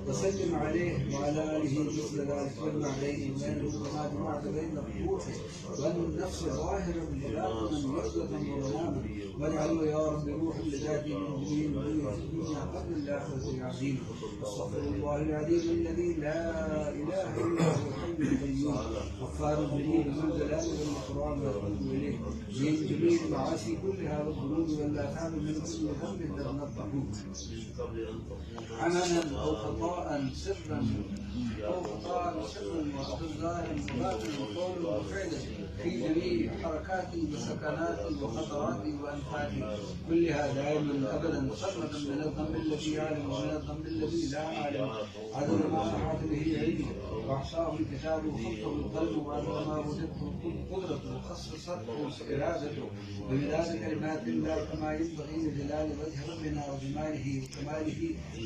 وسلم عليه وعلى آله مثل ذلك واجمع بيني وبينه كما جمعت بين الروح والنفس ظاهرا وباطنا يقظة ومناما، واجعله يا رب روح لذاته المؤمنين في الدنيا قبل الآخرة العظيم. استغفر الله العظيم الذي لا إله إلا هو الحي القيوم غفار الذنوب ذو الجلال والإكرام والحمد إليه من جميع المعاصي كلها والذنوب والآثام من كل ذنب نذنبه عملا أو خطأ سرا وأخذانا وباطنا وقولا وفعلا في جميع حركاتي وسكناتي وخطراتي وأنفاسي كلها دائما أبدا سرا من الذنب الذي أعلم ومن الذنب الذي لا أعلم عدد ما أحاط به علمي وأحصاه الكتاب وخطه القلب وعدد ما وجدته قدرته وخصصته إرادته بمداد كلمات الله كما ينبغي لجلال وجه ربنا وجماله وكماله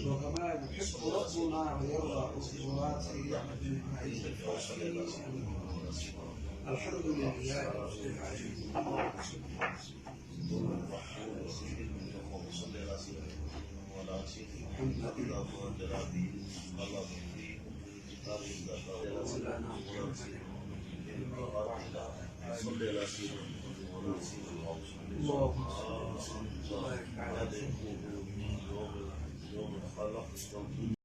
وكما يحب ربنا ويرضى وصفات سيدنا الحمد لله رب العالمين. اللهم صل على سيدنا محمد.